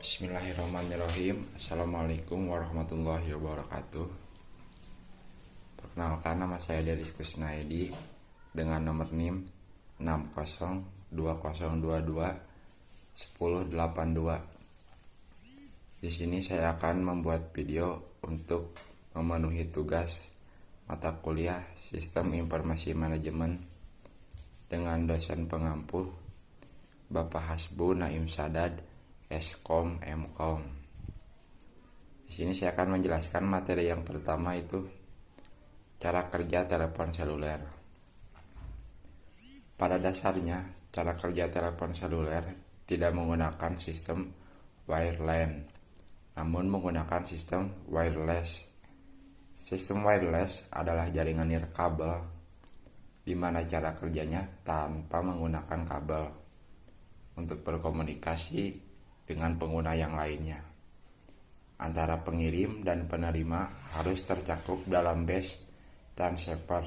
Bismillahirrahmanirrahim. Assalamualaikum warahmatullahi wabarakatuh. Perkenalkan, nama saya Deris Kusnaedi dengan nomor NIM 6020221082. Di sini saya akan membuat video untuk memenuhi tugas mata kuliah Sistem Informasi Manajemen dengan dosen pengampu Bapak Hasbu Naim Sadad, Eskom Mkom. Di sini saya akan menjelaskan materi yang pertama, itu cara kerja telepon seluler. Pada dasarnya, cara kerja telepon seluler tidak menggunakan sistem wireline, namun menggunakan sistem wireless. Sistem wireless adalah jaringan nirkabel, di mana cara kerjanya tanpa menggunakan kabel untuk berkomunikasi dengan pengguna yang lainnya. Antara pengirim dan penerima harus tercakup dalam base transceiver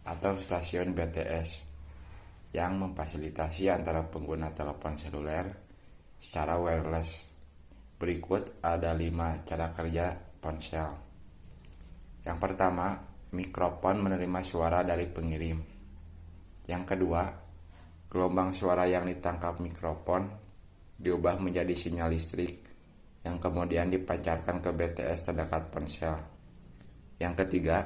atau stasiun BTS yang memfasilitasi antara pengguna telepon seluler secara wireless. Berikut ada 5 cara kerja ponsel. Yang pertama, mikrofon menerima suara dari pengirim. Yang kedua, gelombang suara yang ditangkap mikrofon diubah menjadi sinyal listrik yang kemudian dipancarkan ke BTS terdekat ponsel. Yang ketiga,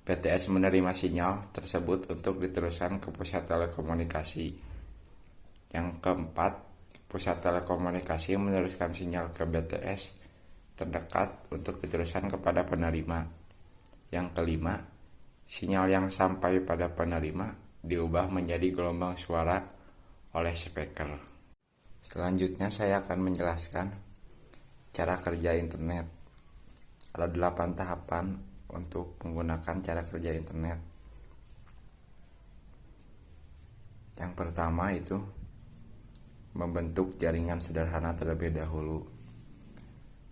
BTS menerima sinyal tersebut untuk diteruskan ke pusat telekomunikasi. Yang keempat, pusat telekomunikasi meneruskan sinyal ke BTS terdekat untuk diteruskan kepada penerima. Yang kelima, sinyal yang sampai pada penerima diubah menjadi gelombang suara oleh speaker. Selanjutnya saya akan menjelaskan cara kerja internet. Ada 8 tahapan untuk menggunakan cara kerja internet. Yang pertama itu membentuk jaringan sederhana terlebih dahulu.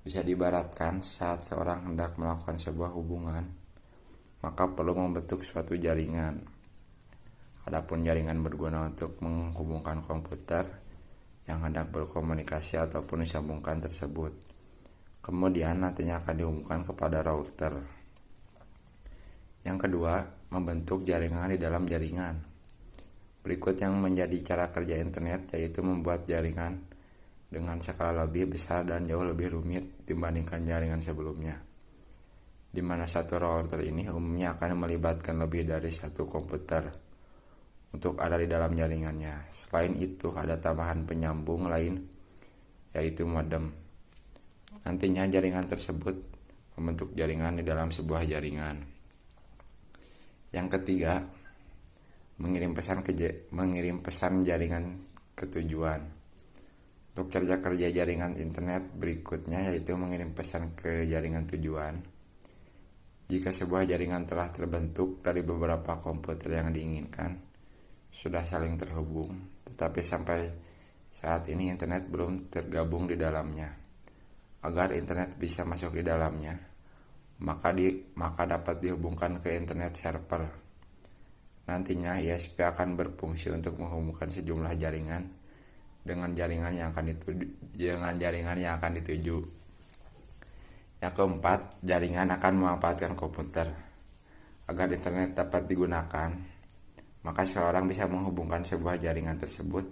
Bisa diibaratkan saat seorang hendak melakukan sebuah hubungan, maka perlu membentuk suatu jaringan. Adapun jaringan berguna untuk menghubungkan komputer yang hendak berkomunikasi ataupun disambungkan tersebut. Kemudian nantinya akan dihubungkan kepada router. Yang kedua, membentuk jaringan di dalam jaringan. Berikut yang menjadi cara kerja internet, yaitu membuat jaringan dengan skala lebih besar dan jauh lebih rumit dibandingkan jaringan sebelumnya, di mana satu router ini umumnya akan melibatkan lebih dari satu komputer untuk ada di dalam jaringannya. Selain itu, ada tambahan penyambung lain, yaitu modem. Nantinya jaringan tersebut membentuk jaringan di dalam sebuah jaringan. Yang ketiga, mengirim pesan jaringan ke tujuan. Untuk cara kerja jaringan internet berikutnya, yaitu mengirim pesan ke jaringan tujuan. Jika sebuah jaringan telah terbentuk dari beberapa komputer yang diinginkan, sudah saling terhubung, tetapi sampai saat ini internet belum tergabung di dalamnya. Agar internet bisa masuk di dalamnya, maka dapat dihubungkan ke internet server. Nantinya ISP akan berfungsi untuk menghubungkan sejumlah jaringan dengan jaringan yang akan dituju. Yang keempat, jaringan akan memanfaatkan komputer. Agar internet dapat digunakan, maka seorang bisa menghubungkan sebuah jaringan tersebut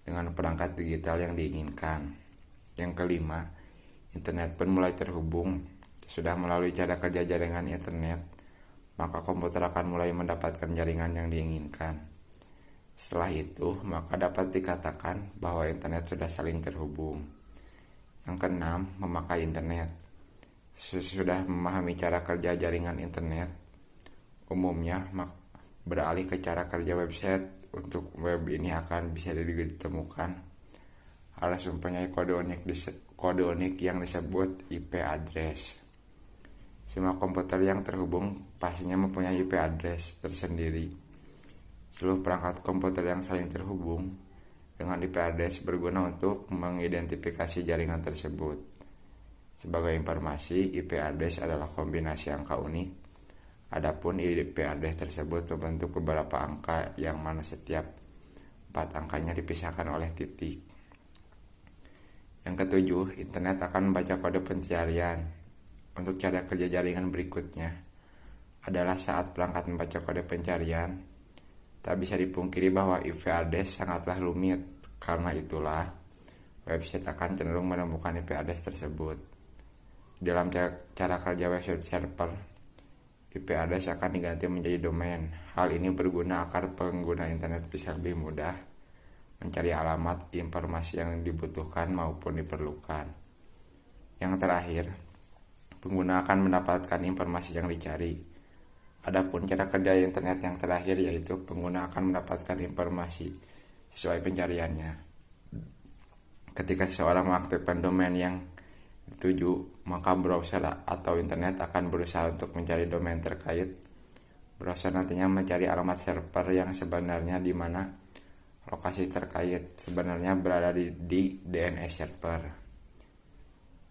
dengan perangkat digital yang diinginkan. Yang kelima, internet pun mulai terhubung. Sudah melalui cara kerja jaringan internet, maka komputer akan mulai mendapatkan jaringan yang diinginkan. Setelah itu, maka dapat dikatakan bahwa internet sudah saling terhubung. Yang keenam, memakai internet. Sesudah memahami cara kerja jaringan internet, umumnya beralih ke cara kerja website. Untuk web ini akan bisa ditemukan harus mempunyai kode unik yang disebut IP address. Semua komputer yang terhubung pastinya mempunyai IP address tersendiri. Seluruh perangkat komputer yang saling terhubung dengan IP address berguna untuk mengidentifikasi jaringan tersebut. Sebagai informasi, IP address adalah kombinasi angka unik. Adapun IP address tersebut membentuk beberapa angka yang mana setiap 4 angkanya dipisahkan oleh titik. Yang ketujuh, internet akan membaca kode pencarian. Untuk cara kerja jaringan berikutnya adalah saat perangkat membaca kode pencarian, tak bisa dipungkiri bahwa IP address sangatlah rumit. Karena itulah, website akan cenderung menemukan IP address tersebut. Dalam cara kerja website server, IP address akan diganti menjadi domain. Hal ini berguna agar pengguna internet bisa lebih mudah mencari alamat, informasi yang dibutuhkan maupun diperlukan. Yang terakhir, pengguna akan mendapatkan informasi yang dicari. Adapun cara kerja internet yang terakhir yaitu pengguna akan mendapatkan informasi sesuai pencariannya. Ketika seseorang mengaktifkan domain yang dituju, maka browser atau internet akan berusaha untuk mencari domain terkait. Browser nantinya mencari alamat server yang sebenarnya di mana lokasi terkait sebenarnya berada di DNS server.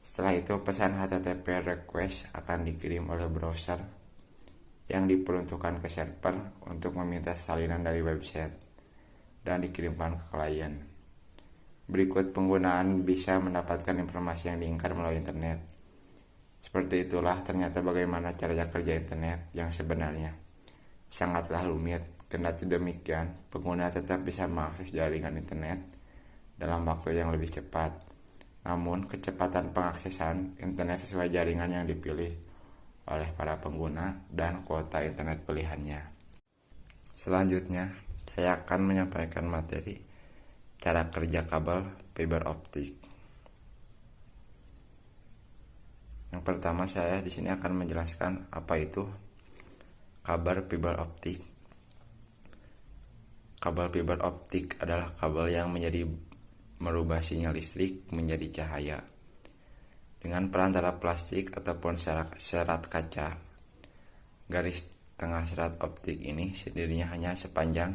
Setelah itu, pesan HTTP request akan dikirim oleh browser yang diperuntukkan ke server untuk meminta salinan dari website dan dikirimkan ke klien. Berikut penggunaan bisa mendapatkan informasi yang diinginkan melalui internet. Seperti itulah ternyata bagaimana cara kerja internet yang sebenarnya sangatlah rumit. Kendati demikian, pengguna tetap bisa mengakses jaringan internet dalam waktu yang lebih cepat. Namun, kecepatan pengaksesan internet sesuai jaringan yang dipilih oleh para pengguna dan kuota internet pilihannya. Selanjutnya, saya akan menyampaikan materi cara kerja kabel fiber optik. Yang pertama, saya di sini akan menjelaskan apa itu kabel fiber optik. Kabel fiber optik adalah kabel yang merubah sinyal listrik menjadi cahaya dengan perantara plastik ataupun serat kaca. Garis tengah serat optik ini sendirinya hanya sepanjang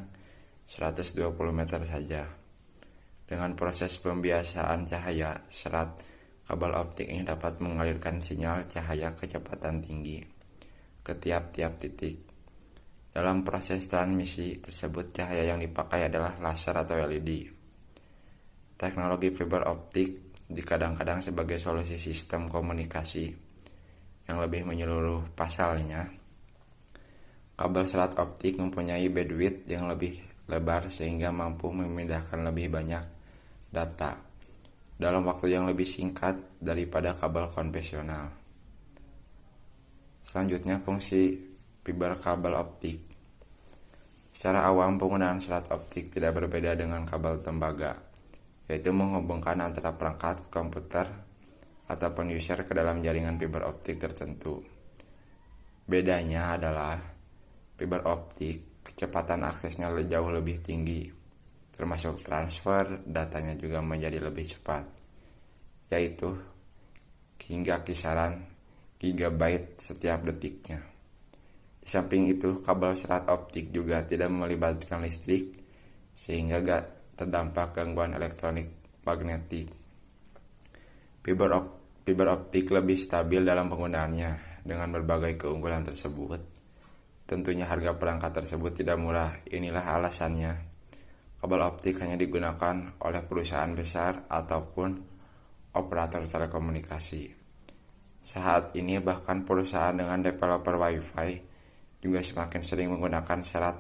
120 meter saja. Dengan proses pembiasaan cahaya, serat kabel optik ini dapat mengalirkan sinyal cahaya kecepatan tinggi ke tiap-tiap titik. Dalam proses transmisi tersebut, cahaya yang dipakai adalah laser atau LED. Teknologi fiber optik dikadang-kadang sebagai solusi sistem komunikasi yang lebih menyeluruh. Pasalnya, kabel serat optik mempunyai bandwidth yang lebih lebar sehingga mampu memindahkan lebih banyak data dalam waktu yang lebih singkat daripada kabel konvensional. Selanjutnya, fungsi fiber kabel optik. Secara awam, penggunaan serat optik tidak berbeda dengan kabel tembaga, yaitu menghubungkan antara perangkat komputer ataupun user ke dalam jaringan fiber optik tertentu. Bedanya adalah fiber optik kecepatan aksesnya jauh lebih tinggi, termasuk transfer datanya juga menjadi lebih cepat, yaitu hingga kisaran gigabyte setiap detiknya. Di samping itu, kabel serat optik juga tidak melibatkan listrik sehingga gak terdampak gangguan elektronik magnetik. Fiber optik lebih stabil dalam penggunaannya. Dengan berbagai keunggulan tersebut, tentunya harga perangkat tersebut tidak murah. Inilah alasannya kabel optik hanya digunakan oleh perusahaan besar ataupun operator telekomunikasi. Saat ini bahkan perusahaan dengan developer Wi-Fi juga semakin sering menggunakan serat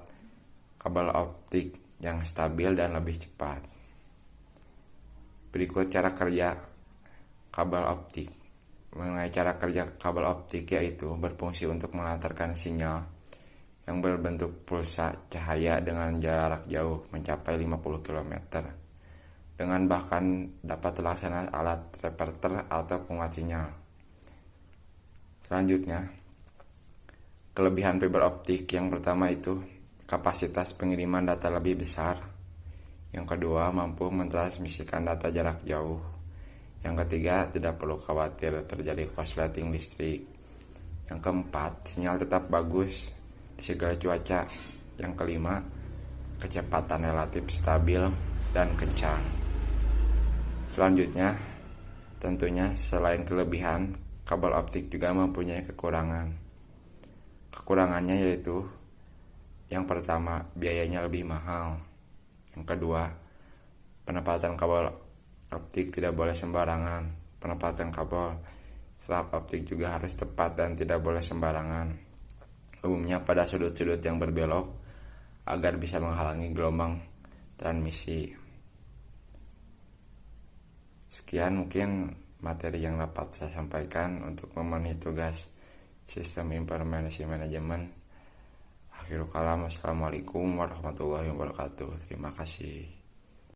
kabel optik yang stabil dan lebih cepat. Berikut cara kerja kabel optik. Mengenai cara kerja kabel optik, yaitu berfungsi untuk mengantarkan sinyal yang berbentuk pulsa cahaya dengan jarak jauh mencapai 50 km dengan bahkan dapat terlaksana alat repeater atau penguat sinyal. Selanjutnya, kelebihan fiber optik yang pertama itu kapasitas pengiriman data lebih besar. Yang kedua, mampu mentransmisikan data jarak jauh. Yang ketiga, tidak perlu khawatir terjadi korsleting listrik. Yang keempat, sinyal tetap bagus di segala cuaca. Yang kelima, kecepatan relatif stabil dan kencang. Selanjutnya, tentunya selain kelebihan, kabel optik juga mempunyai kekurangan. Kekurangannya yaitu yang pertama, biayanya lebih mahal. Yang kedua, penempatan kabel optik tidak boleh sembarangan. Penempatan kabel selap optik juga harus tepat dan tidak boleh sembarangan, umumnya pada sudut-sudut yang berbelok agar bisa menghalangi gelombang transmisi. Sekian mungkin materi yang dapat saya sampaikan untuk memenuhi tugas sistem informasi manajemen. Akhirul kalam, wassalamualaikum warahmatullahi wabarakatuh. Terima kasih.